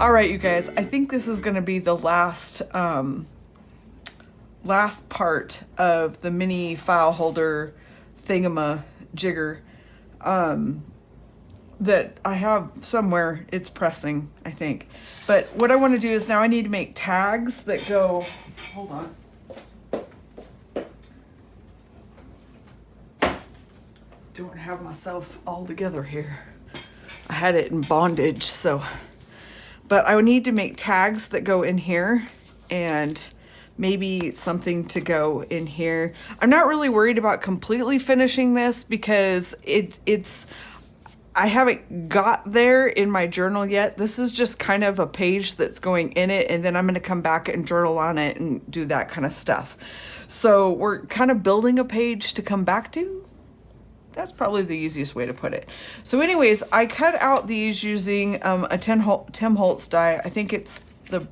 All right, you guys, I think this is going to be the last last part of the mini file holder thingamajigger that I have somewhere. It's pressing, I think. But what I want to do is now I need to make tags that go, hold on. Don't have myself all together here. I had it in bondage, so. But I would need to make tags that go in here and maybe something to go in here. I'm not really worried about completely finishing this because I haven't got there in my journal yet. This is just kind of a page that's going in it, and then I'm going to come back and journal on it and do that kind of stuff. So we're kind of building a page to come back to. That's probably the easiest way to put it. So anyways, I cut out these using a Tim Holtz die. I think it's the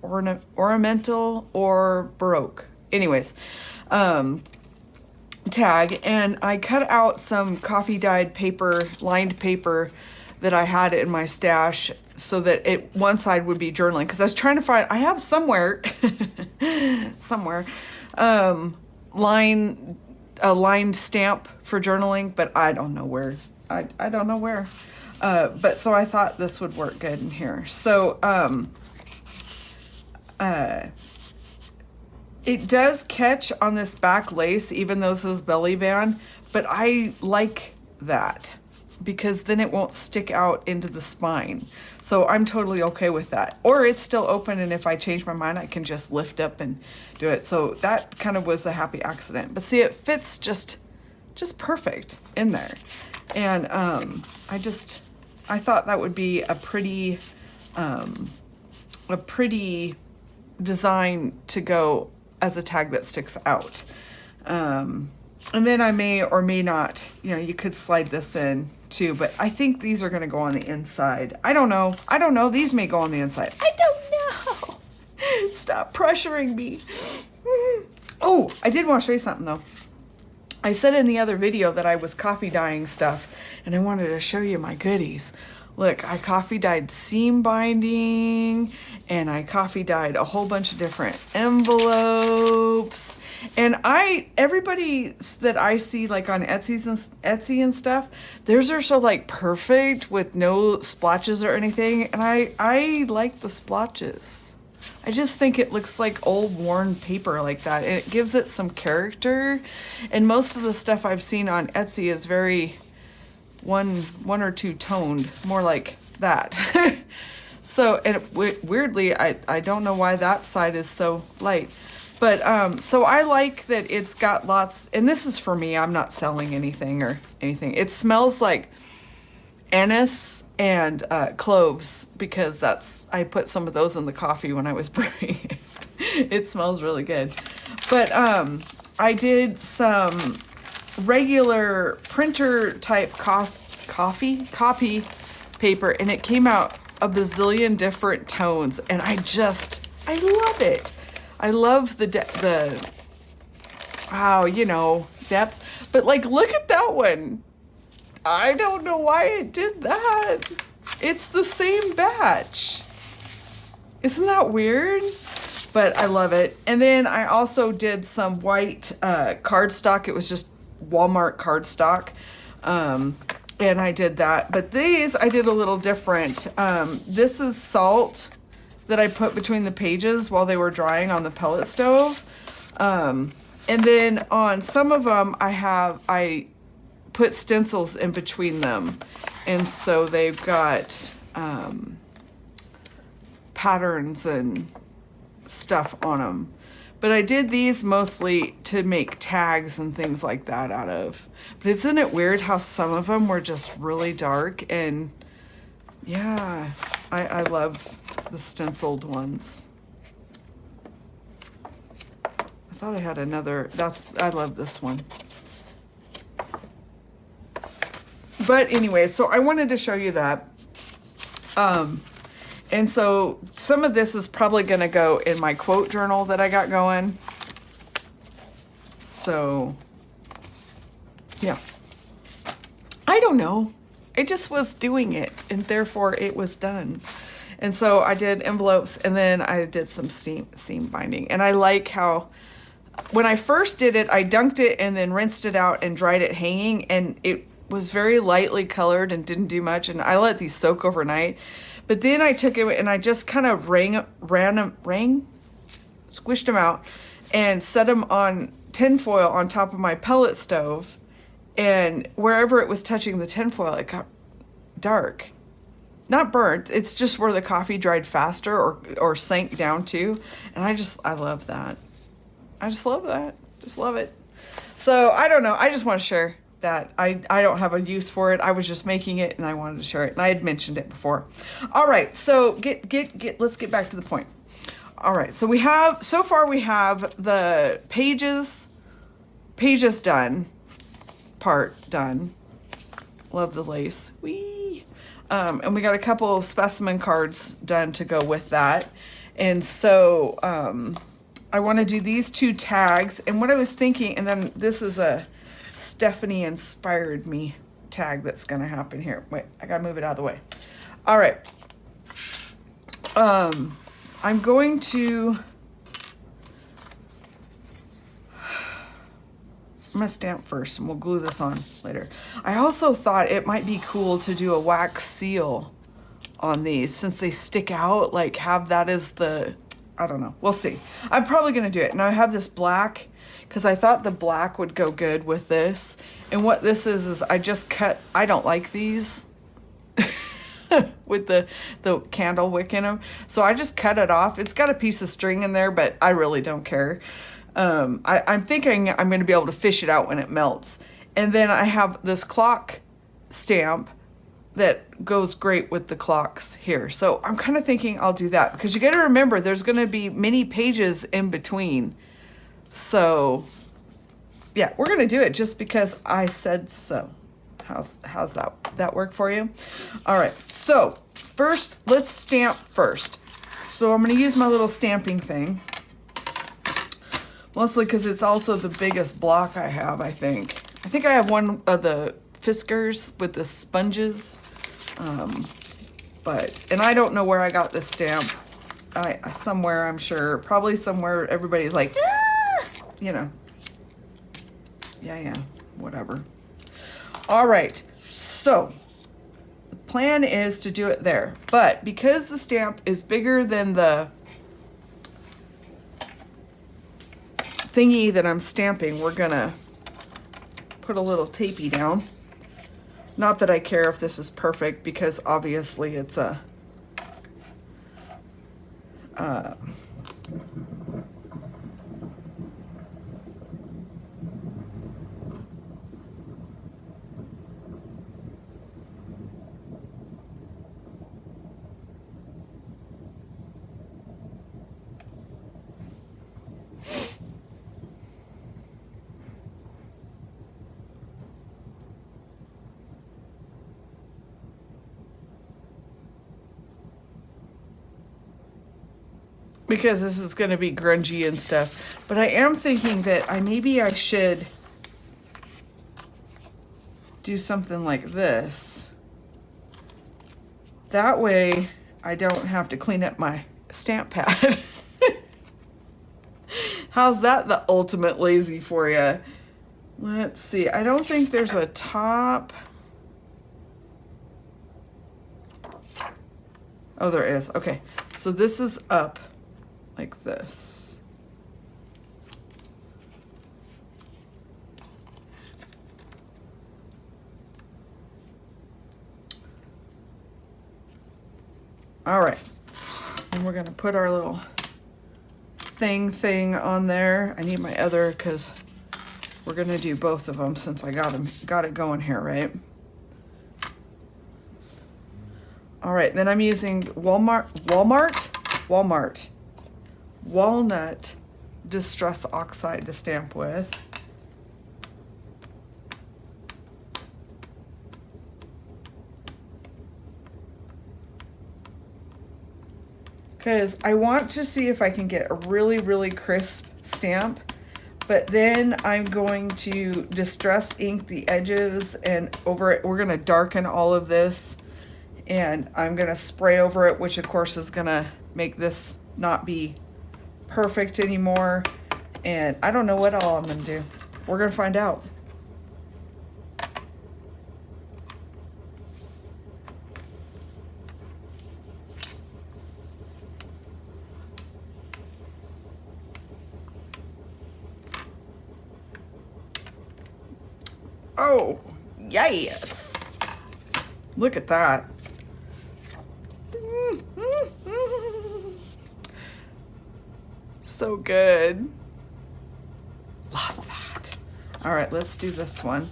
ornamental or Baroque. Anyways, tag. And I cut out some coffee dyed paper, lined paper that I had in my stash so that one side would be journaling. Because I was trying to find, I have somewhere, a lined stamp for journaling, but I don't know where. I don't know where. But so I thought this would work good in here. So it does catch on this back lace, even though this is belly band, but I like that because then it won't stick out into the spine. So I'm totally okay with that. Or it's still open, and if I change my mind, I can just lift up and do it. So that kind of was a happy accident. But see, it fits just perfect in there. And I thought that would be a pretty design to go as a tag that sticks out. And then I may or may not, you could slide this in too, but I think these are going to go on the inside. I don't know. These may go on the inside. I don't know. Stop pressuring me. Oh, I did want to show you something though. I said in the other video that I was coffee dyeing stuff, and I wanted to show you my goodies. Look, I coffee dyed seam binding, and I coffee dyed a whole bunch of different envelopes. And everybody that I see like on Etsy and stuff, theirs are so like perfect with no splotches or anything. And I like the splotches. I just think it looks like old worn paper like that. And it gives it some character. And most of the stuff I've seen on Etsy is very one or two toned, more like that. So, and weirdly, I don't know why that side is so light. But, so I like that it's got lots, and this is for me, I'm not selling anything or anything. It smells like anise and cloves, because I put some of those in the coffee when I was brewing it. It smells really good. But I did some regular printer type copy paper, and it came out a bazillion different tones, and I love it. I love the depth, but like, look at that one. I don't know why it did that. It's the same batch. Isn't that weird? But I love it. And then I also did some white cardstock. It was just Walmart cardstock. And I did that. But these I did a little different. This is salt that I put between the pages while they were drying on the pellet stove. And then on some of them I put stencils in between them. And so they've got patterns and stuff on them. But I did these mostly to make tags and things like that out of. But isn't it weird how some of them were just really dark? And yeah, I love the stenciled ones. I thought I had another, I love this one. But anyway, so I wanted to show you that. And so some of this is probably going to go in my quote journal that I got going. So, yeah. I don't know. I just was doing it, and therefore it was done. And so I did envelopes, and then I did some seam binding. And I like how, when I first did it, I dunked it and then rinsed it out and dried it hanging, and it was very lightly colored and didn't do much. And I let these soak overnight. But then I took it and I just kind of squished them out and set them on tinfoil on top of my pellet stove. And wherever it was touching the tinfoil, it got dark. Not burnt, it's just where the coffee dried faster or sank down to. And I love that. I just love that. Just love it. So I don't know. I just want to share that. I don't have a use for it. I was just making it and I wanted to share it. And I had mentioned it before. All right. So let's get back to the point. All right. So we have the pages done, part done. Love the lace. Whee! And we got a couple of specimen cards done to go with that. And so I want to do these 2 tags. And what I was thinking, and then this is a Stephanie inspired me tag that's going to happen here. Wait, I got to move it out of the way. All right. I'm going to stamp first, and we'll glue this on later. I also thought it might be cool to do a wax seal on these, since they stick out, like have that as the, I don't know. We'll see. I'm probably going to do it. Now I have this black, because I thought the black would go good with this. And what this is I just cut, I don't like these with the candle wick in them. So I just cut it off. It's got a piece of string in there, but I really don't care. I'm thinking I'm going to be able to fish it out when it melts. And then I have this clock stamp that goes great with the clocks here. So I'm kind of thinking I'll do that, because you got to remember there's going to be many pages in between. So yeah, we're going to do it just because I said so. How's that work for you? All right. So first, let's stamp first. So I'm going to use my little stamping thing. Mostly because it's also the biggest block I have, I think. I think I have one of the Fiskars with the sponges. And I don't know where I got this stamp. Somewhere, I'm sure. Probably somewhere everybody's like, ah! You know. Yeah, whatever. All right, so the plan is to do it there. But because the stamp is bigger than the thingy that I'm stamping, we're gonna put a little tapey down. Not that I care if this is perfect, because obviously it's a because this is going to be grungy and stuff. But I am thinking that maybe I should do something like this. That way I don't have to clean up my stamp pad. How's that the ultimate lazy for you? Let's see. I don't think there's a top. Oh, there is. Okay. So this is up like this. All right. And we're going to put our little thing on there. I need my other, because we're going to do both of them since I got it going here, right? All right, then I'm using walnut distress oxide to stamp with. Because I want to see if I can get a really, really crisp stamp, But then I'm going to distress ink the edges, and over it, we're gonna darken all of this, and I'm gonna spray over it, which of course is gonna make this not be perfect anymore. And I don't know what all I'm gonna do. We're gonna find out. Oh, yes. Look at that. So good. Love that. All right, let's do this one.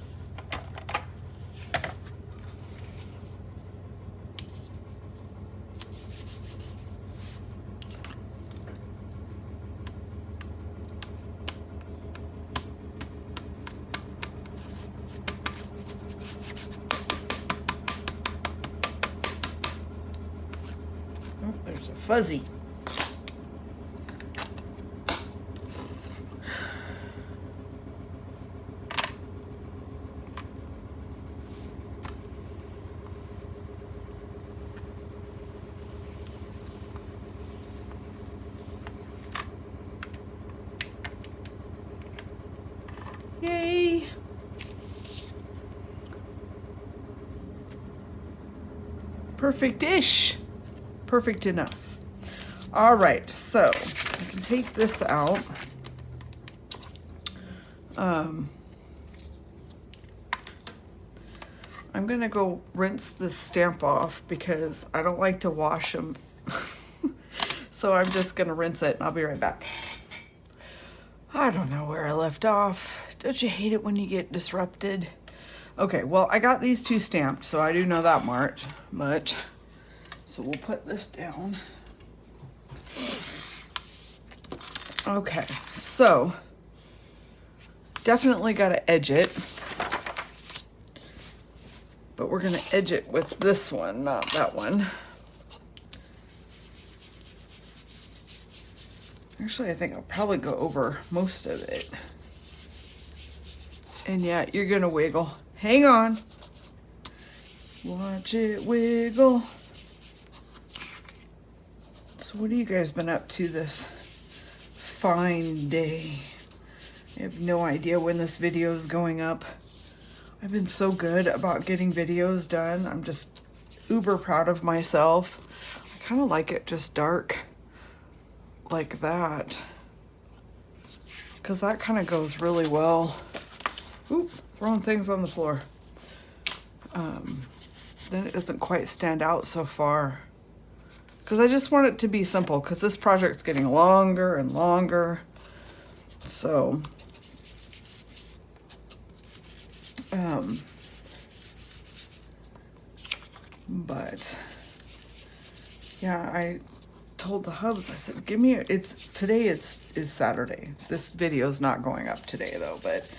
Oh, there's a fuzzy. Yay! Perfect-ish. Perfect enough. All right, so I can take this out. I'm gonna go rinse this stamp off because I don't like to wash them. So I'm just gonna rinse it and I'll be right back. I don't know where I left off. Don't you hate it when you get disrupted? Okay, well, I got these two stamped, so I do know that much. So we'll put this down. Okay, so definitely got to edge it. But we're going to edge it with this one, not that one. Actually, I think I'll probably go over most of it. And yeah, you're gonna wiggle. Hang on. Watch it wiggle. So what have you guys been up to this fine day? I have no idea when this video is going up. I've been so good about getting videos done. I'm just uber proud of myself. I kind of like it just dark like that, because that kind of goes really well. Oop, throwing things on the floor. Then it doesn't quite stand out so far, because I just want it to be simple, because this project's getting longer and longer. So but yeah, I told the hubs, I said, give me today is Saturday. This video is not going up today though, but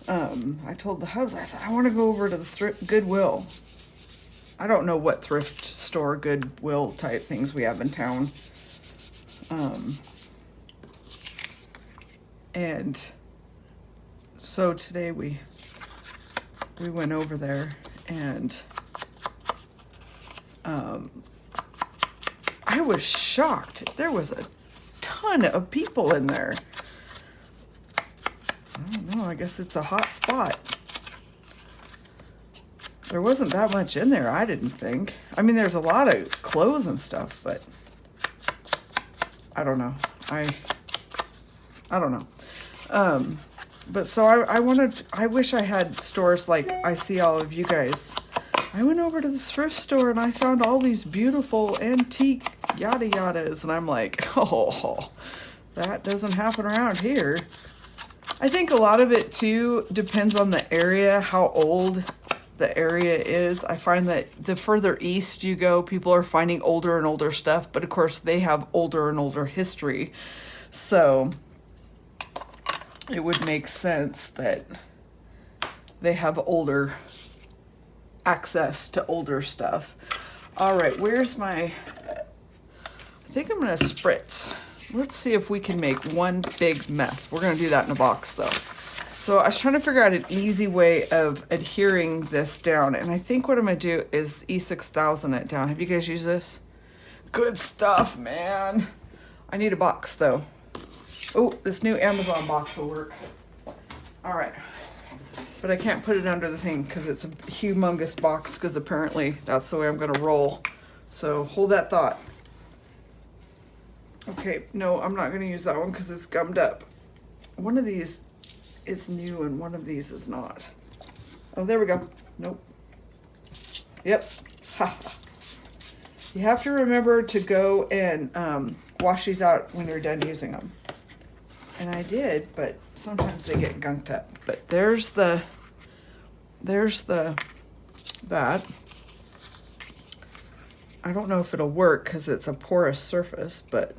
I told the hubs, I said, I want to go over to the Goodwill. I don't know what thrift store Goodwill type things we have in town. And so today we went over there, and I was shocked. There was a ton of people in there. I don't know, I guess it's a hot spot. There wasn't that much in there, I didn't think. I mean, there's a lot of clothes and stuff, but I don't know. I don't know. But so I wish I had stores like I see all of you guys. I went over to the thrift store and I found all these beautiful antique yada yadas, and I'm like, oh, that doesn't happen around here. I think a lot of it too depends on the area, how old the area is. I find that the further east you go, people are finding older and older stuff, but of course they have older and older history. So it would make sense that they have older access to older stuff. All right, where's my, I think I'm gonna spritz. let's see if we can make one big mess. We're gonna do that in a box though. So I was trying to figure out an easy way of adhering this down, and I think what I'm gonna do is E6000 it down. Have you guys used this? Good stuff, man. I need a box though. Oh, this new Amazon box will work. All right, but I can't put it under the thing because it's a humongous box, because apparently that's the way I'm gonna roll. So hold that thought. Okay, no, I'm not gonna use that one because it's gummed up. One of these is new and one of these is not. Oh, there we go. Nope. Yep. Ha. You have to remember to go and wash these out when you're done using them. And I did, but sometimes they get gunked up. But there's that. I don't know if it'll work because it's a porous surface, but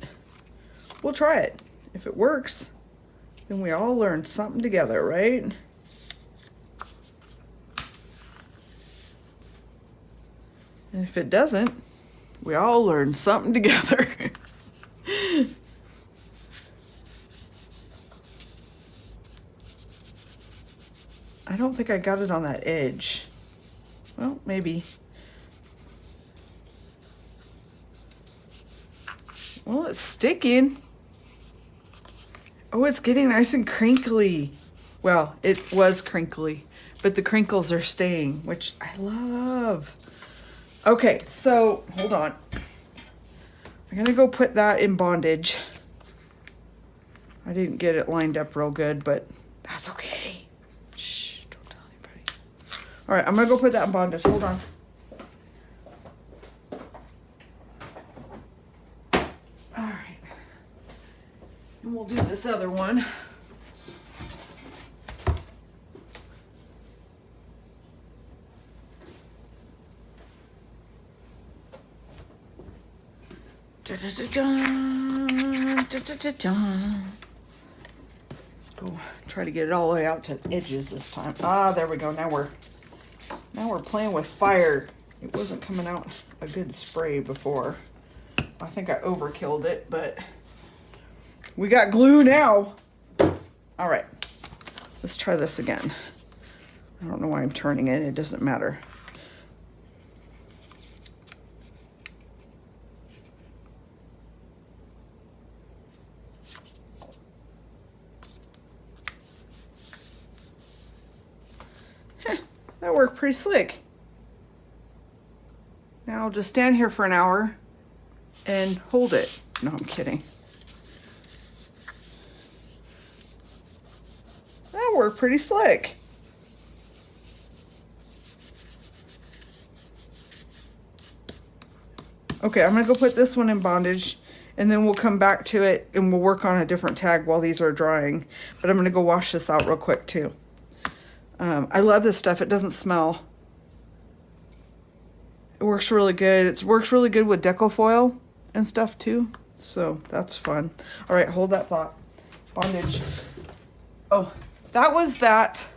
we'll try it. If it works, then we all learn something together, right? And if it doesn't, we all learn something together. I don't think I got it on that edge. Well, maybe. Well, it's sticking. Oh, it's getting nice and crinkly. Well, it was crinkly, but the crinkles are staying, which I love. Okay, so hold on. I'm gonna go put that in bondage. I didn't get it lined up real good, but that's okay. Shh, don't tell anybody. All right, I'm gonna go put that in bondage. Hold on. All right, and we'll do this other one. Go try to get it all the way out to the edges this time. Ah, there we go. Now we're playing with fire. It wasn't coming out a good spray before. I think I overkilled it, but we got glue now. All right, let's try this again. I don't know why I'm turning it. It doesn't matter. That worked pretty slick. Now I'll just stand here for an hour and hold it. No, I'm kidding. That worked pretty slick. Okay, I'm gonna go put this one in bondage, and then we'll come back to it and we'll work on a different tag while these are drying. But I'm gonna go wash this out real quick too. I love this stuff. It doesn't smell. It works really good. It works really good with deco foil and stuff too. So that's fun. All right, hold that thought. Bondage. Oh, that was that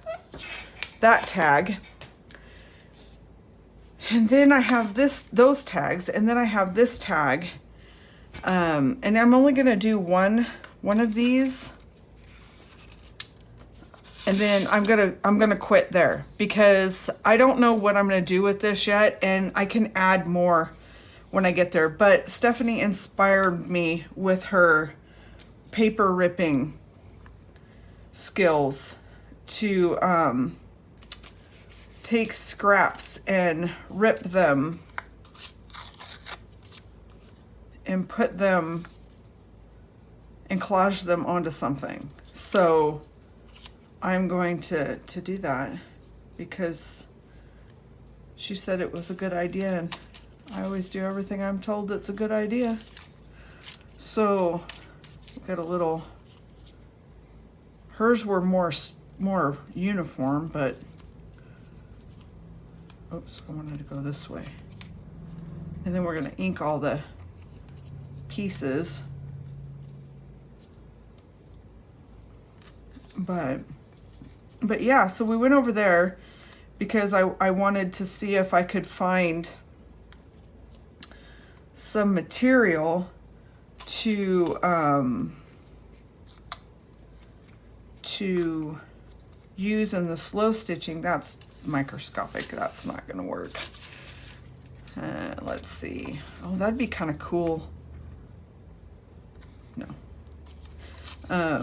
tag. And then I have those tags, and then I have this tag. And I'm only gonna do one of these. And then I'm gonna quit there because I don't know what I'm gonna do with this yet, and I can add more when I get there. But Stephanie inspired me with her paper ripping skills to take scraps and rip them and put them and collage them onto something. So I'm going to do that because she said it was a good idea, and I always do everything I'm told that's a good idea. So got a little, hers were more uniform, but oops, I wanted to go this way. And then we're gonna ink all the pieces. But yeah, so we went over there because I wanted to see if I could find some material to use in the slow stitching, that's microscopic. That's not going to work. Let's see. Oh, that'd be kind of cool. No. No.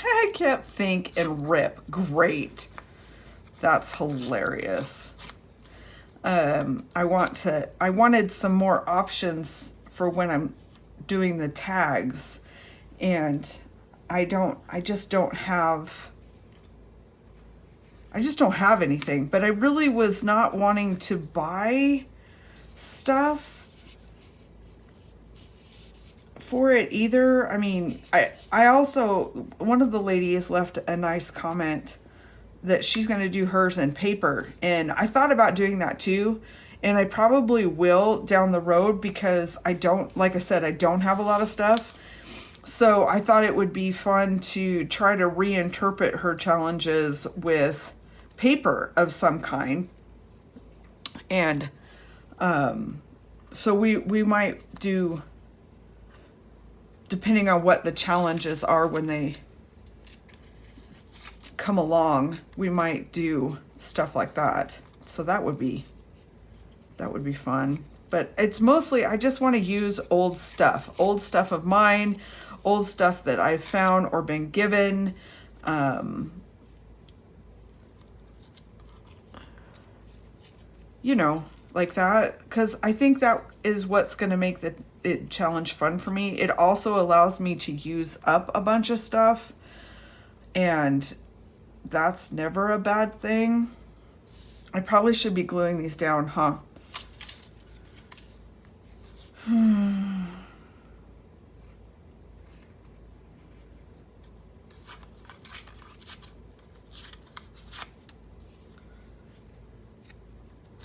I kept think and rip. Great. That's hilarious. I wanted some more options for when I'm doing the tags, and I just don't have anything, but I really was not wanting to buy stuff for it either. I mean, I also, one of the ladies left a nice comment that she's going to do hers in paper, and I thought about doing that too, and I probably will down the road, because I don't, like I said, I don't have a lot of stuff. So I thought it would be fun to try to reinterpret her challenges with paper of some kind. And so we might do, depending on what the challenges are when they come along, we might do stuff like that. So that would be fun. But it's mostly, I just want to use old stuff of mine, old stuff that I've found or been given. You know, like that, because I think that is what's going to make the challenge fun for me. It also allows me to use up a bunch of stuff, and that's never a bad thing. I probably should be gluing these down, huh?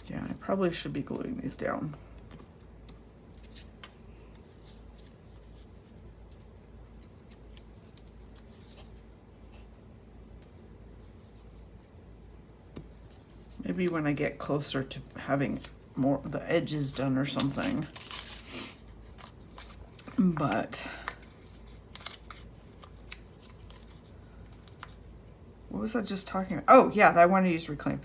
Yeah, I probably should be gluing these down. Maybe when I get closer to having more the edges done or something. But what was I just talking about? Oh yeah, I want to use reclaim.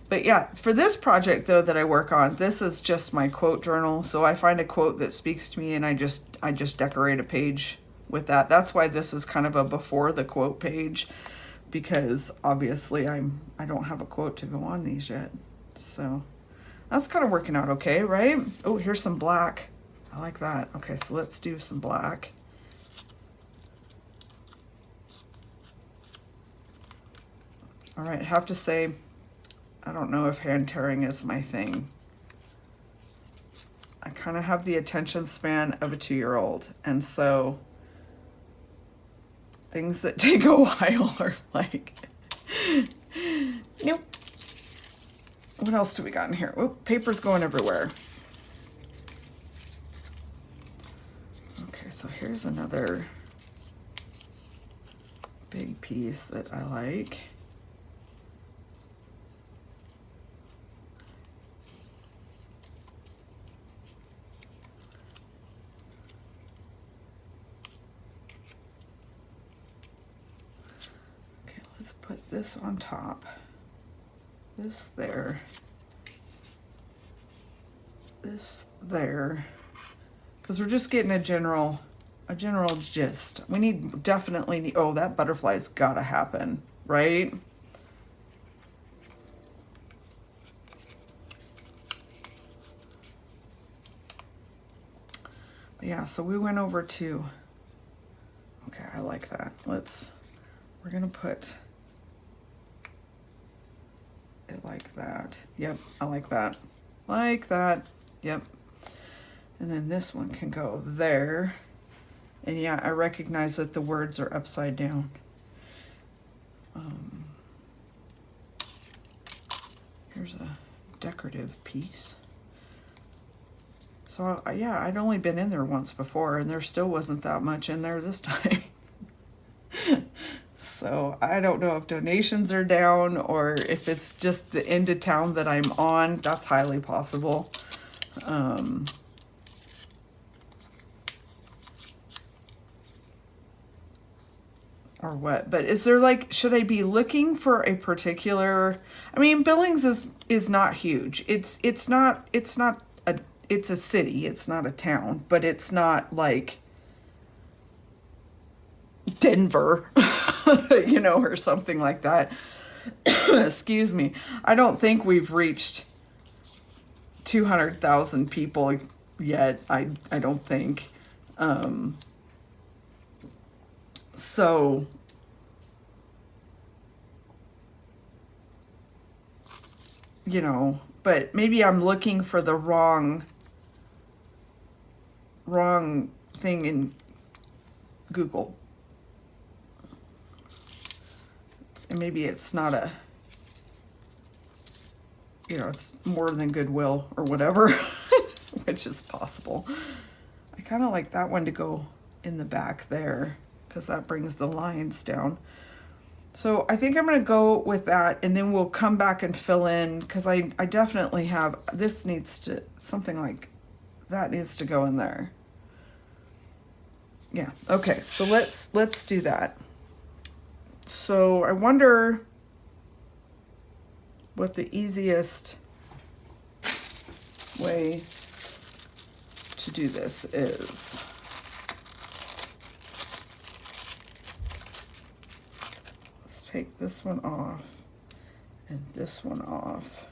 But yeah, for this project though that I work on, this is just my quote journal. So I find a quote that speaks to me, and I just decorate a page with that. That's why this is kind of a before the quote page, because obviously I don't have a quote to go on these yet. So that's kind of working out okay, right? Oh, here's some black. I like that. Okay, so let's do some black. All right, I have to say, I don't know if hand tearing is my thing. I kind of have the attention span of a 2-year-old, and so things that take a while are like, nope. What else do we got in here? Oop, paper's going everywhere. Okay, so here's another big piece that I like. Okay, let's put this on top. This there. This there. Because we're just getting a general gist. We definitely need, oh, that butterfly's gotta happen, right? But yeah, so we went over to, okay, I like that. We're gonna put it like that. Yep, I like that. Like that, yep. And then this one can go there. And yeah, I recognize that the words are upside down. Here's a decorative piece. So yeah, I'd only been in there once before, and there still wasn't that much in there this time. So I don't know if donations are down or if it's just the end of town that I'm on. That's highly possible. Or what, but is there like, should I be looking for a particular, I mean, Billings is not huge. It's a city, it's not a town, but it's not like Denver, you know, or something like that. Excuse me. I don't think we've reached 200,000 people yet. I don't think. So you know, but maybe I'm looking for the wrong thing in Google. And maybe it's not a, you know, it's more than Goodwill or whatever, which is possible. I kind of like that one to go in the back there because that brings the lines down. So I think I'm going to go with that, and then we'll come back and fill in because I definitely have, this needs to, something like that needs to go in there. Yeah, okay, so let's do that. So I wonder what the easiest way to do this is. Let's take this one off and this one off.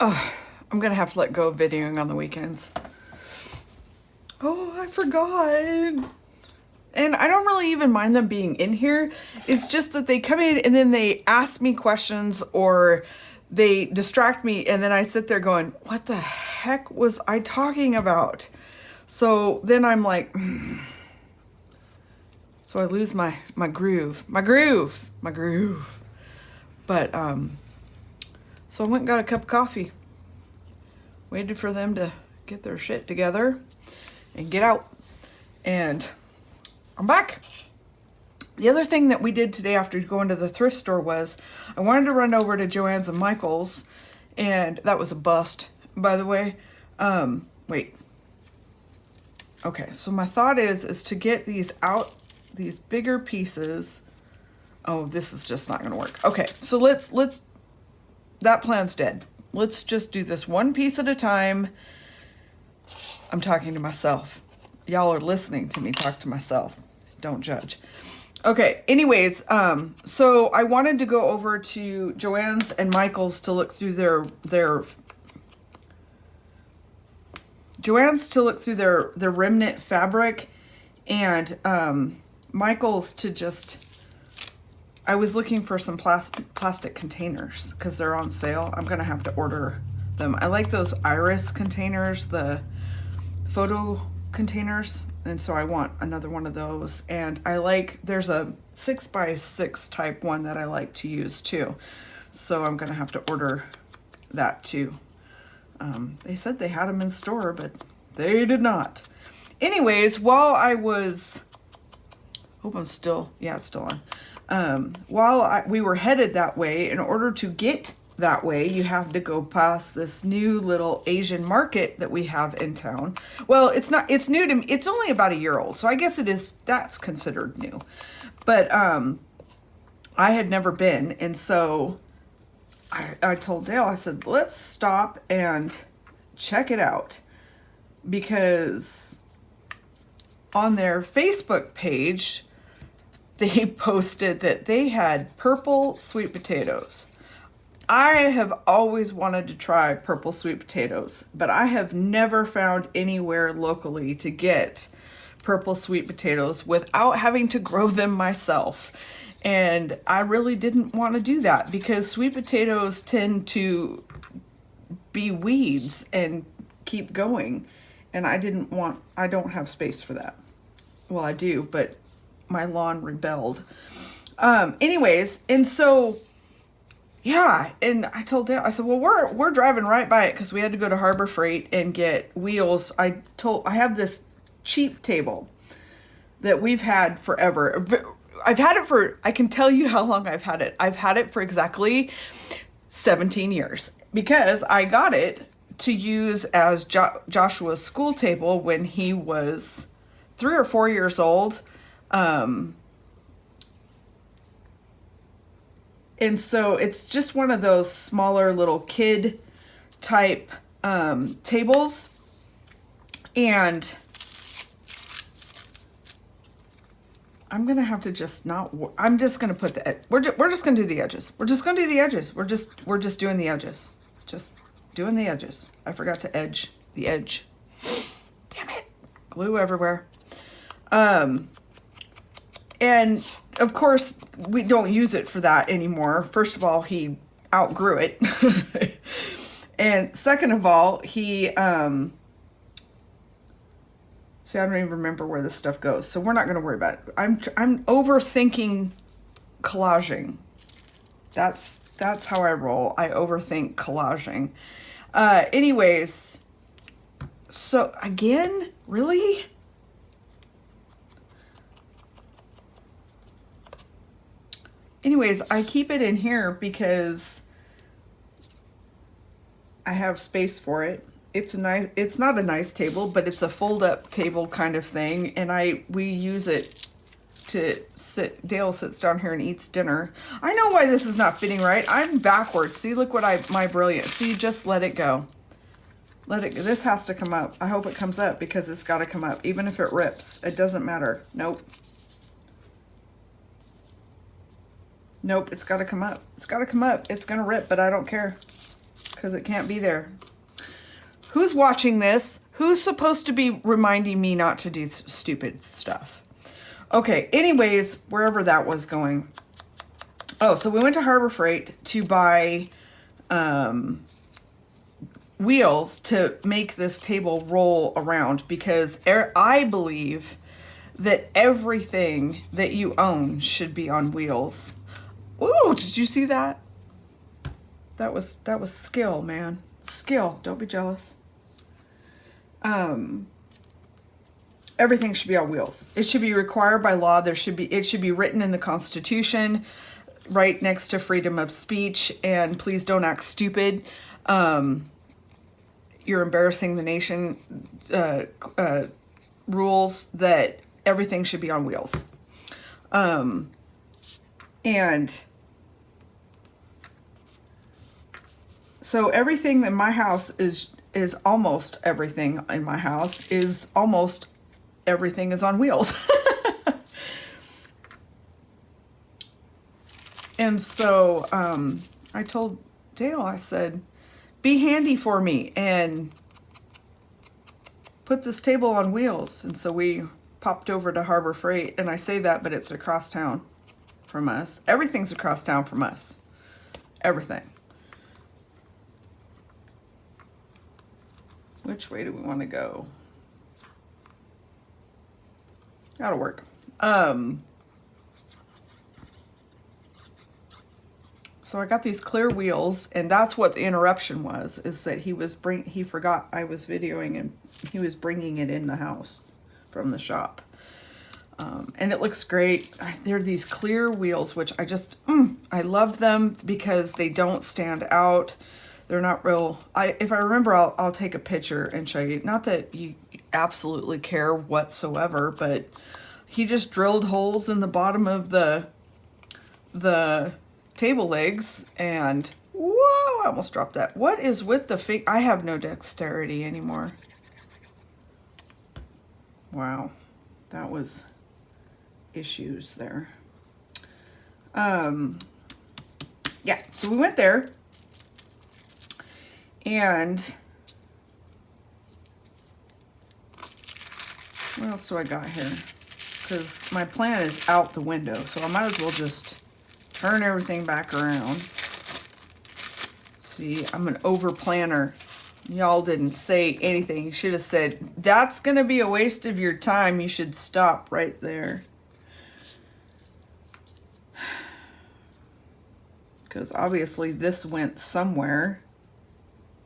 Oh, I'm gonna have to let go of videoing on the weekends. Oh, I forgot. And I don't really even mind them being in here. It's just that they come in and then they ask me questions or they distract me, and then I sit there going, what the heck was I talking about? So then I'm like, so I lose my groove. But so I went and got a cup of coffee. Waited for them to get their shit together and get out. And I'm back. The other thing that we did today after going to the thrift store was I wanted to run over to Joann's and Michael's, and that was a bust, by the way. Wait. Okay, so my thought is to get these out, these bigger pieces. Oh, this is just not gonna work. Okay, so let's that plan's dead. Let's just do this one piece at a time. I'm talking to myself. Y'all are listening to me talk to myself. Don't judge. Okay, anyways, so I wanted to go over to Joann's and Michael's to look through their remnant fabric, and Michael's to just, I was looking for some plastic containers because they're on sale. I'm gonna have to order them. I like those iris containers, the photo containers, and so I want another one of those. And I like, there's a 6x6 type one that I like to use too, so I'm gonna have to order that too. They said they had them in store, but they did not. Anyways, while I was, hope I'm still, yeah, it's still on. While we were headed that way, in order to get that way, you have to go past this new little Asian market that we have in town. Well, it's not, it's new to me. It's only about a year old, so I guess it is, that's considered new. But I had never been, and so I told Dale, I said, let's stop and check it out, because on their Facebook page, they posted that they had purple sweet potatoes. I have always wanted to try purple sweet potatoes, but I have never found anywhere locally to get purple sweet potatoes without having to grow them myself. And I really didn't want to do that because sweet potatoes tend to be weeds and keep going. And I don't have space for that. Well, I do, but my lawn rebelled. Anyways, and so Yeah, and I told Dale, I said, well, we're driving right by it because we had to go to Harbor Freight and get wheels. I have this cheap table that we've had forever. I've had it for, I can tell you how long I've had it. I've had it for exactly 17 years because I got it to use as Joshua's school table when he was 3 or 4 years old. And so it's just one of those smaller little kid type tables. And I'm going to have to just not, I'm just going to put the, we're just going to do the edges. We're just going to do the edges. We're just doing the edges. Just doing the edges. I forgot to edge the edge. Damn it. Glue everywhere. And of course, we don't use it for that anymore. First of all, he outgrew it. And second of all, he, see, I don't even remember where this stuff goes. So we're not going to worry about it. I'm overthinking collaging. That's how I roll. I overthink collaging. Anyways, so again, really? Anyways, I keep it in here because I have space for it. It's not a nice table, but it's a fold-up table kind of thing, and we use it to sit. Dale sits down here and eats dinner. I know why this is not fitting right. I'm backwards. See, look what my brilliance. See, just let it go. This has to come up. I hope it comes up because it's got to come up, even if it rips. It doesn't matter. Nope. Nope, it's got to come up. It's got to come up. It's going to rip, but I don't care because it can't be there. Who's watching this? Who's supposed to be reminding me not to do stupid stuff? Okay, anyways, wherever that was going. Oh, so we went to Harbor Freight to buy wheels to make this table roll around because I believe that everything that you own should be on wheels. Ooh, did you see that? That was skill, man. Skill. Don't be jealous. Everything should be on wheels. It should be required by law. It should be written in the Constitution, right next to freedom of speech. And please don't act stupid. You're embarrassing the nation. Rules that everything should be on wheels. And so everything in my house is almost everything in my house is almost everything is on wheels. And so I told Dale, I said, be handy for me and put this table on wheels. And so we popped over to Harbor Freight, and I say that, but it's across town from us. Everything's across town from us. Everything. Which way do we want to go? That'll work. So I got these clear wheels, and that's what the interruption was, is that he forgot I was videoing and he was bringing it in the house from the shop. And it looks great. They're these clear wheels, which I just, I love them because they don't stand out. They're not real. If I remember, I'll take a picture and show you. Not that you absolutely care whatsoever, but he just drilled holes in the bottom of the table legs, and whoa, I almost dropped that. What is with the feet? I have no dexterity anymore. Wow, that was issues there. Yeah, so we went there, and what else do I got here? Because my plan is out the window, so I might as well just turn everything back around. See, I'm an over planner. Y'all didn't say anything. You should have said, that's gonna be a waste of your time. You should stop right there. because obviously this went somewhere.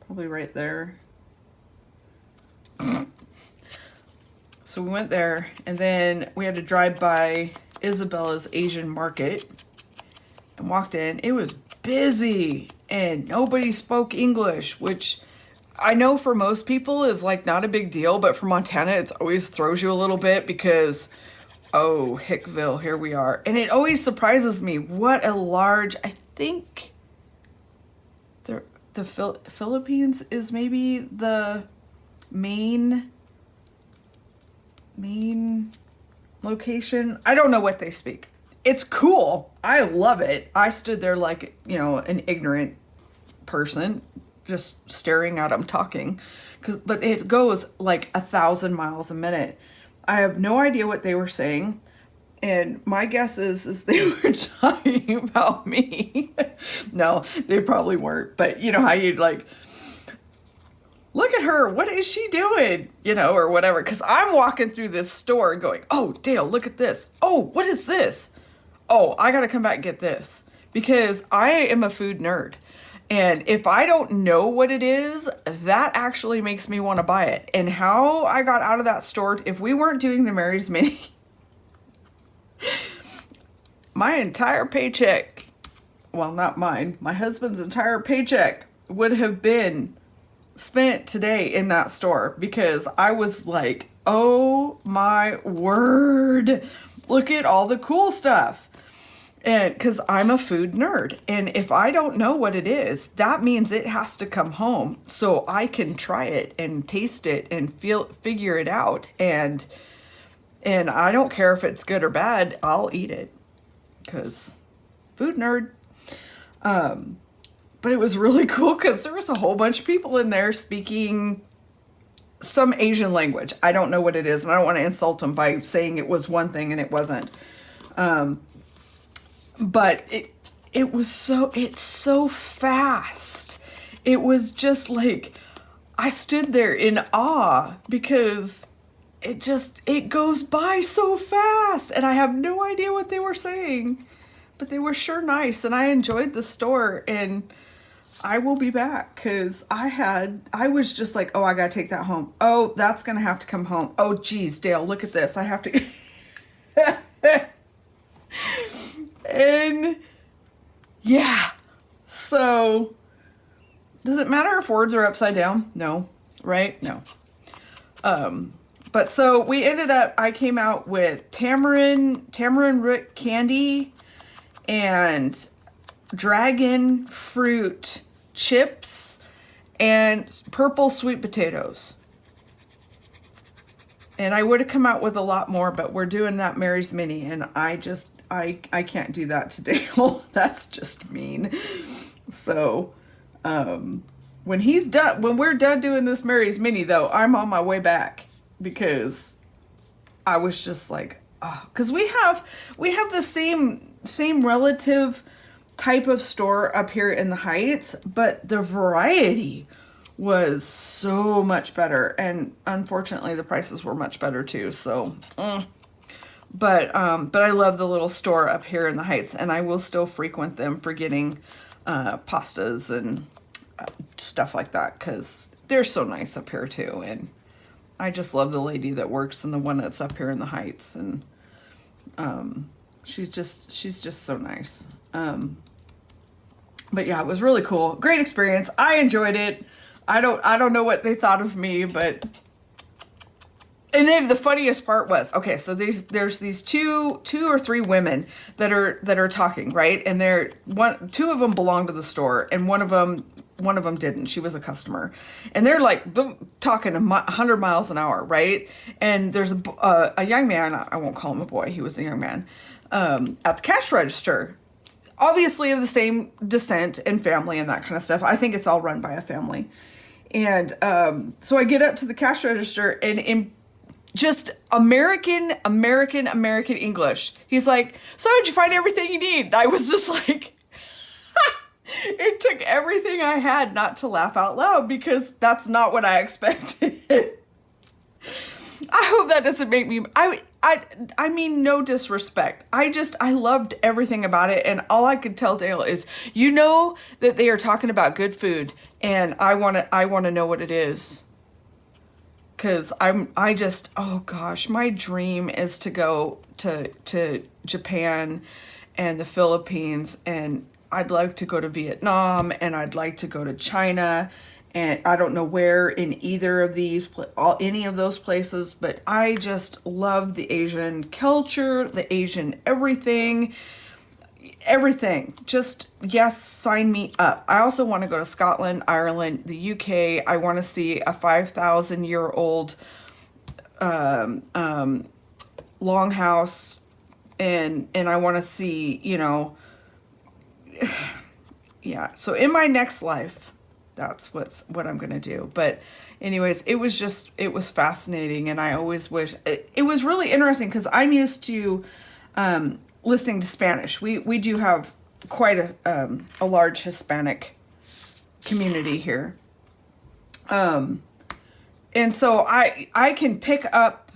Probably right there. So we went there, and then we had to drive by Isabella's Asian market and walked in. It was busy and nobody spoke English, which I know for most people is like not a big deal, but for Montana it always throws you a little bit because, oh, Hickville, here we are. And it always surprises me what a large, I think the Philippines is maybe the main location. I don't know what they speak. It's cool. I love it. I stood there like, you know, an ignorant person, just staring at them talking. But it goes like 1,000 miles a minute. I have no idea what they were saying. And my guess is they were talking about me. No, they probably weren't. But you know how you'd like, look at her, what is she doing? You know, or whatever. Because I'm walking through this store going, oh, Dale, look at this. Oh, what is this? Oh, I got to come back and get this. Because I am a food nerd. And if I don't know what it is, that actually makes me want to buy it. And how I got out of that store, if we weren't doing the Mary's Mini, my entire paycheck, well, not mine, my husband's entire paycheck would have been spent today in that store, because I was like, oh my word, look at all the cool stuff. And because I'm a food nerd, and if I don't know what it is, that means it has to come home so I can try it and taste it and figure it out. And I don't care if it's good or bad, I'll eat it because food nerd. But it was really cool because there was a whole bunch of people in there speaking some Asian language. I don't know what it is, and I don't want to insult them by saying it was one thing and it wasn't. But it's so fast. It was just like, I stood there in awe because it goes by so fast, and I have no idea what they were saying, but they were sure nice, and I enjoyed the store, and I will be back because I was just like, oh, I gotta take that home. Oh, that's gonna have to come home. Oh, geez, Dale, look at this. I have to. And yeah, so does it matter if words are upside down? No, right? No. But so we ended up, I came out with tamarind root candy and dragon fruit chips and purple sweet potatoes. And I would have come out with a lot more, but we're doing that Mary's Mini, and I can't do that today. Well, that's just mean. So, when we're done doing this Mary's Mini, though, I'm on my way back, because I was just like, oh, because we have the same relative type of store up here in the Heights, but the variety was so much better, and unfortunately the prices were much better too. So, but I love the little store up here in the Heights, and I will still frequent them for getting pastas and stuff like that, because they're so nice up here too. And I just love the lady that works in the one that's up here in the Heights, and she's just so nice. But yeah, it was really cool. Great experience. I enjoyed it. I don't know what they thought of me, but, and then the funniest part was, okay, so there's these two or three women that are talking, right? And two of them belong to the store, and one of them didn't. She was a customer, and they're like talking 100 miles an hour, right? And there's a young man, I won't call him a boy, he was a young man, at the cash register, obviously of the same descent and family and that kind of stuff. I think it's all run by a family. And so I get up to the cash register, and in just American English, he's like, so did you find everything you need? And I was just like, it took everything I had not to laugh out loud, because that's not what I expected. I hope that doesn't make me, I mean, no disrespect. I loved everything about it. And all I could tell Dale is, you know, that they are talking about good food, and I want to know what it is. Cause oh gosh, my dream is to go to Japan and the Philippines, and I'd like to go to Vietnam, and I'd like to go to China, and I don't know where in either of these, any of those places, but I just love the Asian culture, the Asian everything. Just, yes, sign me up. I also want to go to Scotland, Ireland, the UK. I want to see a 5,000-year-old longhouse, and I want to see, you know, yeah. So in my next life, that's what I'm gonna do. But anyways, it was fascinating, and I always wish it was really interesting, because I'm used to listening to Spanish. We do have quite a large Hispanic community here, and so I can pick up,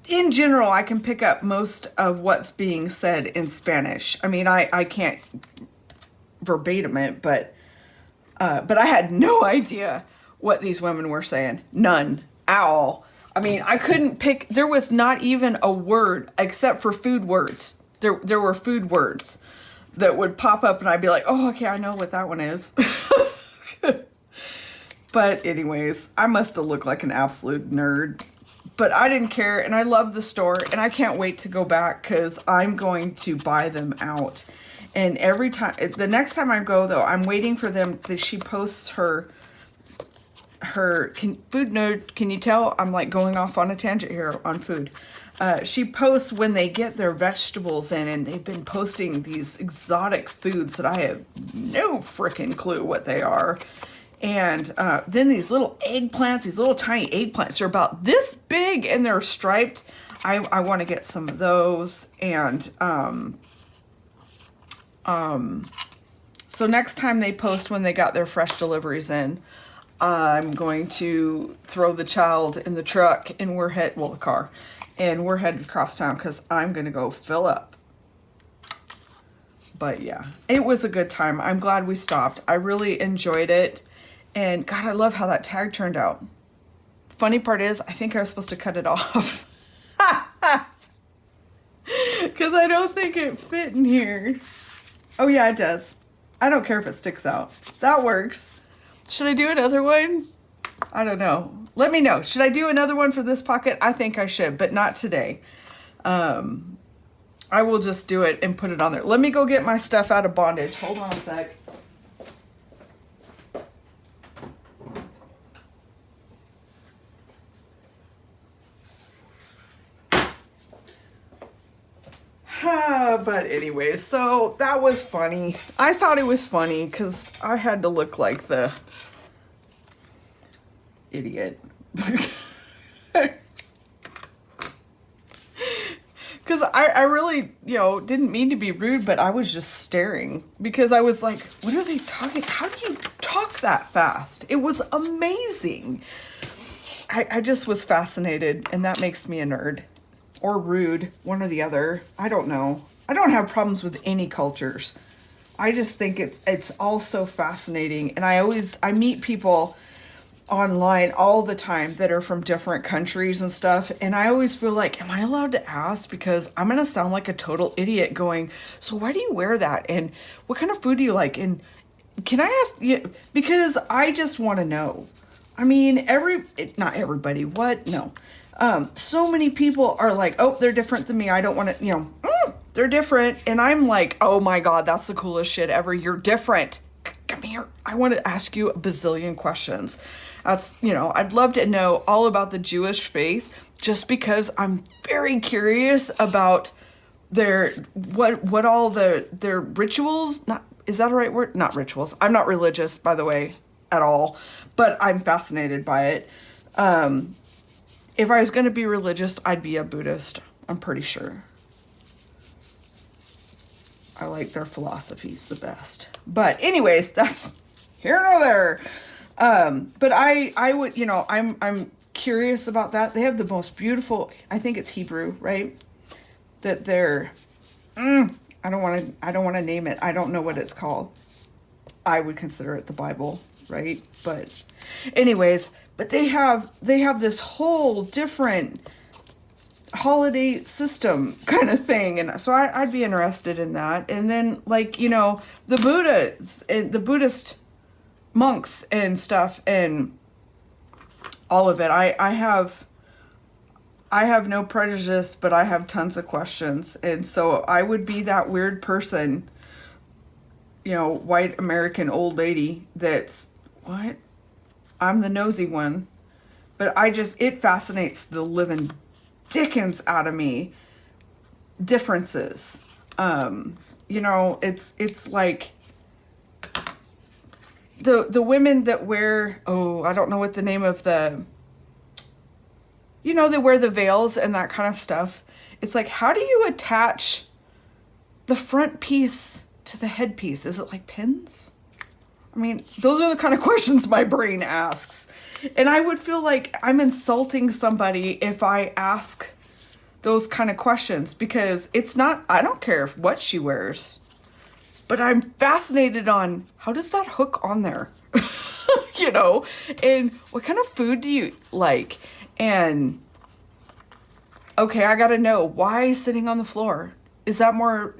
in general, I can pick up most of what's being said in Spanish. I mean, I can't verbatim it, but I had no idea what these women were saying. None at all. I mean, I couldn't pick, there was not even a word except for food words. There were food words that would pop up, and I'd be like, oh, okay, I know what that one is. But anyways, I must have looked like an absolute nerd. But I didn't care, and I love the store, and I can't wait to go back, because I'm going to buy them out. And every time, the next time I go, though, I'm waiting for them, that she posts her food note. Can you tell I'm like going off on a tangent here on food? She posts when they get their vegetables in, and they've been posting these exotic foods that I have no freaking clue what they are. And then these little eggplants, these little tiny eggplants, they're about this big, and they're striped. I want to get some of those. And so next time they post when they got their fresh deliveries in, I'm going to throw the child in the truck, and the car, and we're headed across town, because I'm going to go fill up. But yeah, it was a good time. I'm glad we stopped. I really enjoyed it. And God, I love how that tag turned out. Funny part is, I think I was supposed to cut it off. Because I don't think it fit in here. Oh yeah, it does. I don't care if it sticks out. That works. Should I do another one? I don't know. Let me know. Should I do another one for this pocket? I think I should, but not today. I will just do it and put it on there. Let me go get my stuff out of bondage. Hold on a sec. But anyways, so that was funny. I thought it was funny because I had to look like the idiot. Because I really, didn't mean to be rude, but I was just staring because I was like, what are they talking? How do you talk that fast? It was amazing. I just was fascinated, and that makes me a nerd. Or rude, one or the other. I don't know. I don't have problems with any cultures. I just think it's all so fascinating. And I meet people online all the time that are from different countries and stuff. And I always feel like, am I allowed to ask? Because I'm going to sound like a total idiot going, so why do you wear that? And what kind of food do you like? And can I ask you? Because I just want to know. I mean, not everybody. What? No. So many people are like, oh, they're different than me. I don't want to, they're different. And I'm like, oh my God, that's the coolest shit ever. You're different. Come here. I want to ask you a bazillion questions. That's, I'd love to know all about the Jewish faith just because I'm very curious about their rituals. Is that a right word? Not rituals. I'm not religious, by the way, at all, but I'm fascinated by it. If I was going to be religious, I'd be a Buddhist. I'm pretty sure. I like their philosophies the best. But anyways, that's here nor there. But I would, I'm curious about that. They have the most beautiful, I think it's Hebrew, right? That they're, I don't want to name it. I don't know what it's called. I would consider it the Bible, right? But anyways, but they have this whole different holiday system kind of thing, and so I'd be interested in that. And then the Buddhists and the Buddhist monks and stuff and all of it. I have no prejudice, but I have tons of questions, and so I would be that weird person, white American old lady that's what? I'm the nosy one, but it fascinates the living dickens out of me. Differences. It's like the women that wear, I don't know what the name of they wear the veils and that kind of stuff. It's like, how do you attach the front piece to the headpiece? Is it like pins? I mean, those are the kind of questions my brain asks. And I would feel like I'm insulting somebody if I ask those kind of questions, because I don't care what she wears, but I'm fascinated on how does that hook on there? And what kind of food do you like? And okay, I gotta know, why sitting on the floor? Is that more,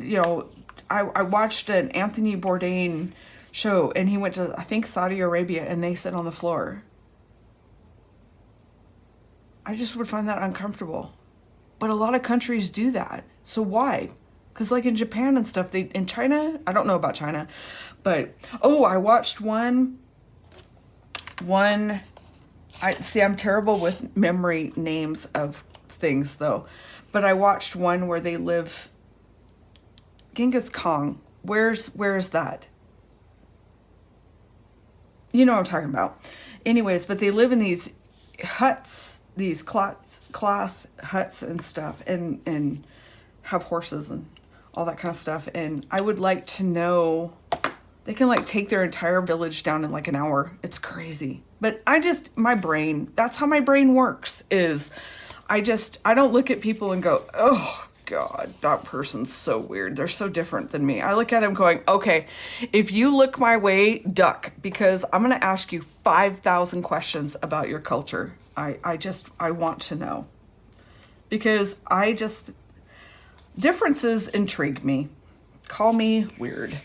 I watched an Anthony Bourdain show, and he went to, I think, Saudi Arabia, and they sit on the floor. I just would find that uncomfortable. But a lot of countries do that. So why? Because like in Japan and stuff, in China, I don't know about China, but, I watched one, I'm terrible with memory names of things though, but I watched one where they live, Genghis Khan, where is that? You know what I'm talking about. Anyways, but they live in these huts, these cloth huts and stuff, and have horses and all that kind of stuff. And I would like to know, they can take their entire village down in an hour. It's crazy. But my brain, that's how my brain works, is I don't look at people and go, oh God, that person's so weird. They're so different than me. I look at them going, okay, if you look my way, duck, because I'm going to ask you 5,000 questions about your culture. I want to know, because differences intrigue me. Call me weird.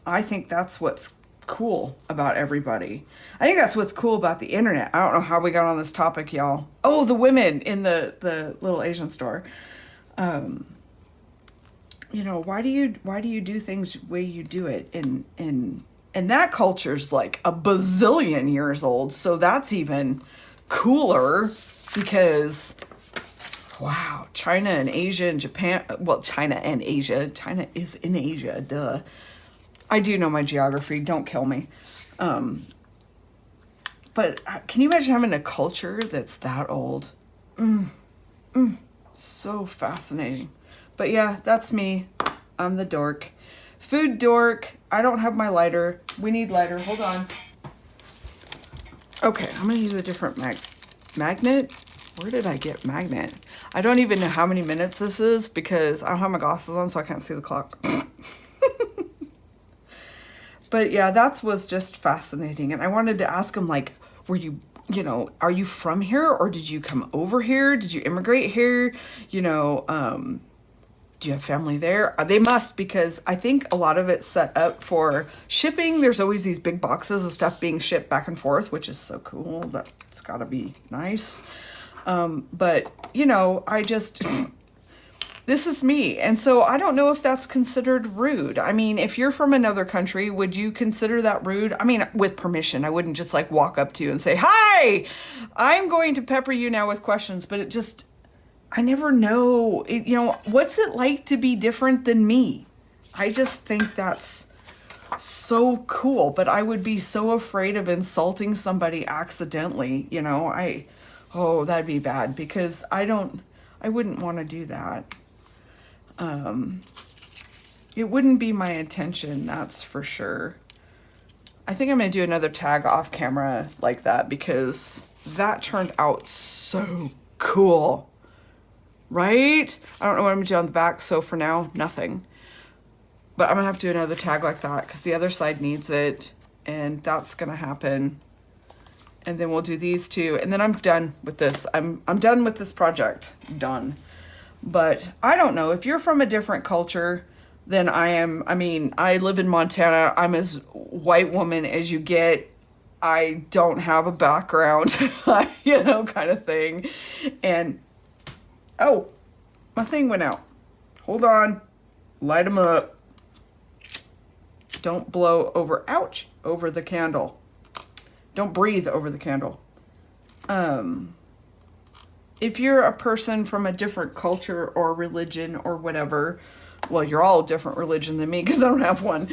I think that's what's cool about everybody. I think that's what's cool about the internet. I don't know how we got on this topic, y'all. Oh, the women in the little Asian store. Why do you do things the way you do it? And that culture's like a bazillion years old, so that's even cooler, because wow, China and Asia and Japan, China and Asia. China is in Asia, duh. I do know my geography, don't kill me. But can you imagine having a culture that's that old? So fascinating. But yeah, that's me. I'm the dork. Food dork. I don't have my lighter. We need lighter. Hold on. Okay, I'm going to use a different magnet. Where did I get magnet? I don't even know how many minutes this is, because I don't have my glasses on, so I can't see the clock. But yeah, that was just fascinating. And I wanted to ask him, were you, are you from here, or did you come over here? Did you immigrate here? Do you have family there? They must, because I think a lot of it's set up for shipping. There's always these big boxes of stuff being shipped back and forth, which is so cool. That's gotta be nice. But this is me. And so I don't know if that's considered rude. I mean, if you're from another country, would you consider that rude? I mean, with permission. I wouldn't just walk up to you and say, hi, I'm going to pepper you now with questions. But I never know, what's it like to be different than me? I just think that's so cool, but I would be so afraid of insulting somebody accidentally, that'd be bad, because I wouldn't want to do that. It wouldn't be my intention, that's for sure. I think I'm going to do another tag off camera like that because that turned out so cool, right? I don't know what I'm going to do on the back, so for now, nothing. But I'm going to have to do another tag like that because the other side needs it, and that's going to happen. And then we'll do these two, and then I'm done with this. I'm done with this project. Done. But I don't know. If you're from a different culture than I am, I mean, I live in Montana. I'm as white woman as you get. I don't have a background, you know, kind of thing. And, oh, my thing went out. Hold on. Light them up. Don't blow over, ouch, over the candle. Don't breathe over the candle. If you're a person from a different culture or religion or whatever, well, you're all a different religion than me because I don't have one.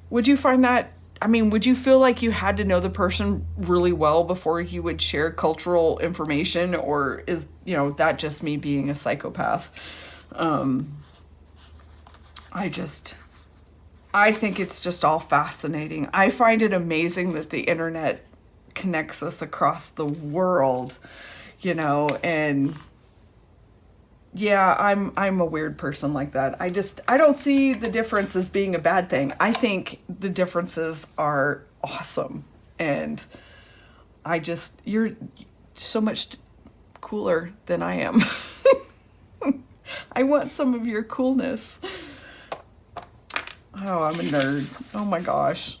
Would you find that, I mean, would you feel like you had to know the person really well before you would share cultural information, or is, you know, that just me being a psychopath? I think it's just all fascinating. I find it amazing that the internet connects us across the world, you know, and yeah, I'm a weird person like that. I don't see the difference as being a bad thing. I think the differences are awesome. And you're so much cooler than I am. I want some of your coolness. Oh, I'm a nerd. Oh my gosh.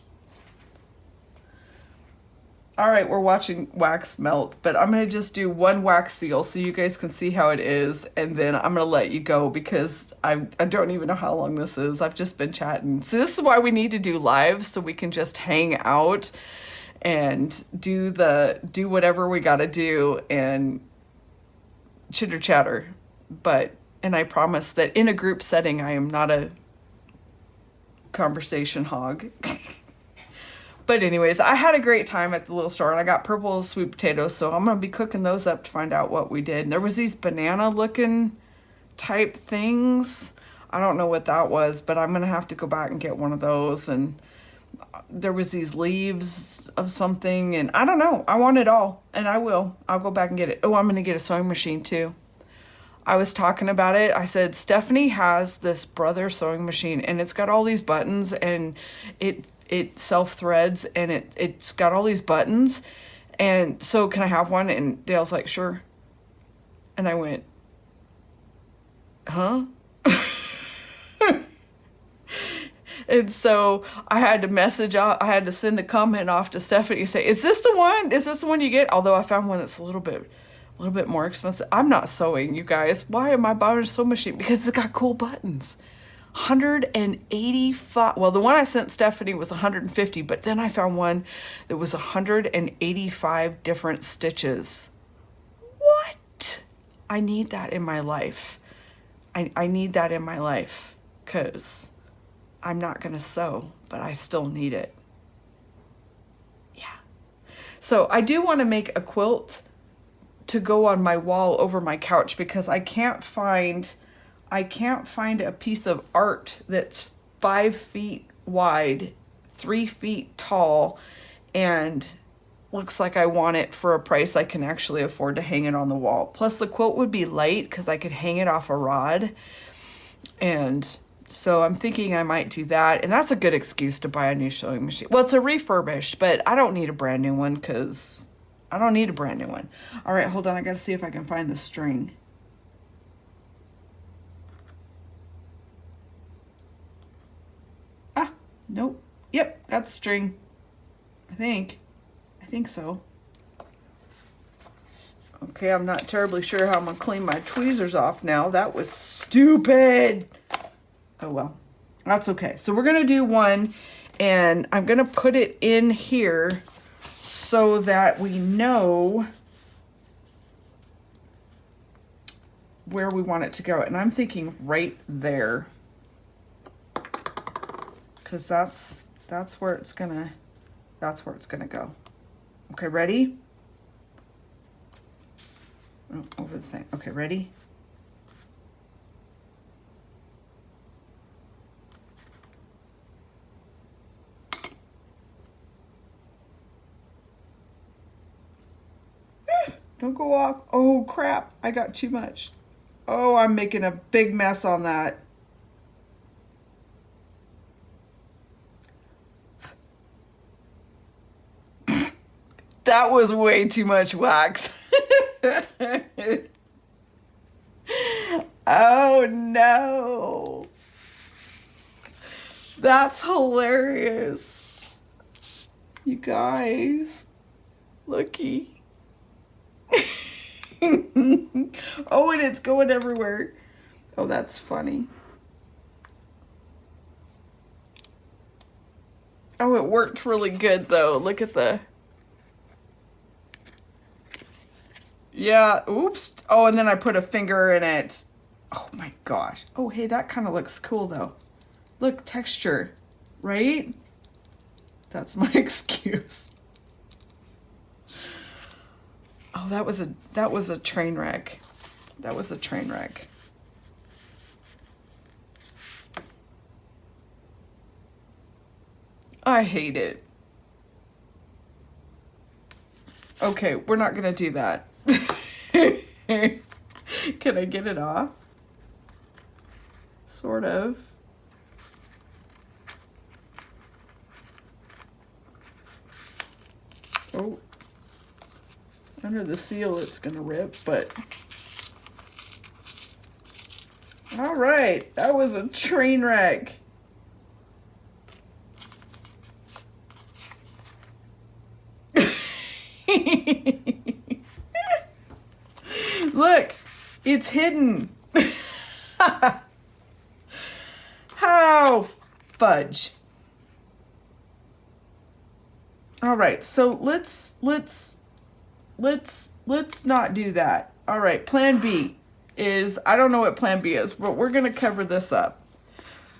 All right, we're watching wax melt, but I'm going to just do one wax seal so you guys can see how it is, and then I'm going to let you go because I don't even know how long this is. I've just been chatting. So this is why we need to do lives, so we can just hang out and do whatever we got to do and chitter chatter. And I promise that in a group setting, I am not a conversation hog. But anyways, I had a great time at the little store, and I got purple sweet potatoes, so I'm going to be cooking those up to find out what we did. And there was these banana looking type things. I don't know what that was, but I'm going to have to go back and get one of those. And there was these leaves of something, and I don't know. I want it all, and I will. I'll go back and get it. Oh, I'm going to get a sewing machine too. I was talking about it. I said, Stephanie has this Brother sewing machine, and it's got all these buttons, and it self-threads, and it's got all these buttons, and so can I have one? And Dale's like, sure. And I went, huh? And so I had to send a comment off to Stephanie and say, is this the one you get? Although I found one that's a little bit more expensive. I'm not sewing, you guys. Why am I buying a sewing machine? Because it's got cool buttons. 185. Well, the one I sent Stephanie was 150, but then I found one that was 185 different stitches. What? I need that in my life. I need that in my life because I'm not going to sew, but I still need it. Yeah. So I do want to make a quilt to go on my wall over my couch because I can't find a piece of art that's 5 feet wide, 3 feet tall, and looks like I want it for a price I can actually afford to hang it on the wall. Plus the quilt would be light because I could hang it off a rod. And so I'm thinking I might do that. And that's a good excuse to buy a new sewing machine. Well, it's a refurbished, but I don't need a brand new one because I don't need a brand new one. All right, hold on. I got to see if I can find the string. Nope. Yep, got the string. I think so. Okay, I'm not terribly sure how I'm gonna clean my tweezers off now. That was stupid. Oh well, that's okay. So we're gonna do one, and I'm gonna put it in here so that we know where we want it to go. And I'm thinking right there. Because that's where it's gonna go. Okay, ready? Oh, over the thing. Okay, ready? Don't go off. Oh, crap. I got too much. Oh, I'm making a big mess on that. That was way too much wax. Oh, no. That's hilarious. You guys, looky. Oh, and it's going everywhere. Oh, that's funny. Oh, it worked really good though. Look at the... Yeah, oops. Oh, and then I put a finger in it. Oh my gosh. Oh, hey, that kind of looks cool though. Look, texture, right? That's my excuse. Oh, that was a train wreck. That was a train wreck. I hate it. Okay, we're not gonna do that. Can I get it off? Sort of. Oh. Under the seal it's gonna rip, but... All right, that was a train wreck. Look, it's hidden. How fudge. All right, so let's not do that. All right, plan B is, I don't know what plan B is, but we're gonna cover this up.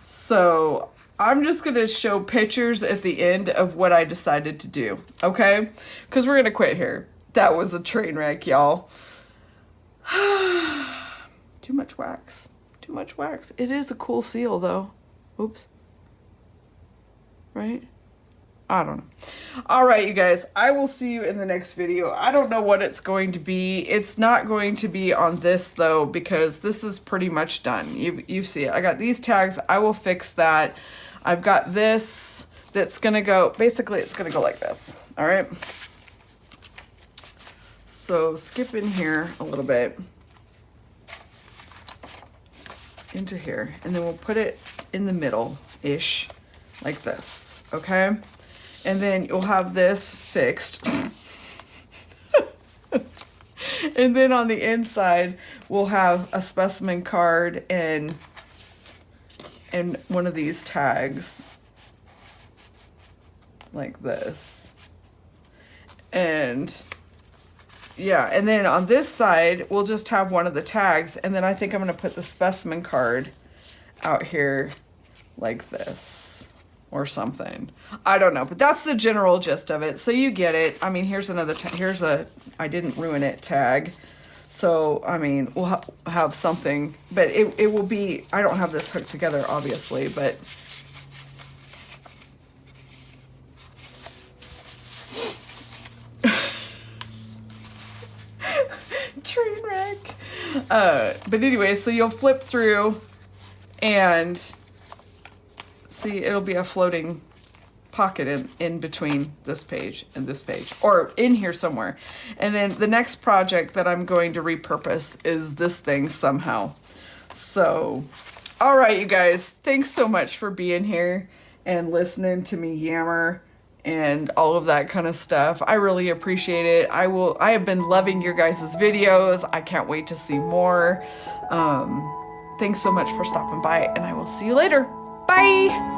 So I'm just gonna show pictures at the end of what I decided to do, okay? Because we're gonna quit here. That was a train wreck, y'all. Too much wax. Too much wax. It is a cool seal though. Oops. Right? I don't know. All right, you guys, I will see you in the next video. I don't know what it's going to be. It's not going to be on this though, because this is pretty much done. You see it. I got these tags. I will fix that. I've got this that's gonna go, basically it's gonna go like this. All right. So skip in here a little bit into here, and then we'll put it in the middle-ish like this, okay? And then you'll have this fixed. And then on the inside, we'll have a specimen card and one of these tags like this. And yeah, and then on this side, we'll just have one of the tags, and then I think I'm gonna put the specimen card out here like this or something. I don't know, but that's the general gist of it. So you get it. I mean, here's another, here's a, I didn't ruin it tag. So, I mean, we'll have something, but it will be, I don't have this hooked together, obviously, but train wreck. But anyway, so you'll flip through and see, it'll be a floating pocket in between this page and this page, or in here somewhere. And then the next project that I'm going to repurpose is this thing somehow. So, all right, you guys, thanks so much for being here and listening to me yammer and all of that kind of stuff. I really appreciate it. I have been loving your guys' videos. I can't wait to see more. Thanks so much for stopping by, and I will see you later. Bye.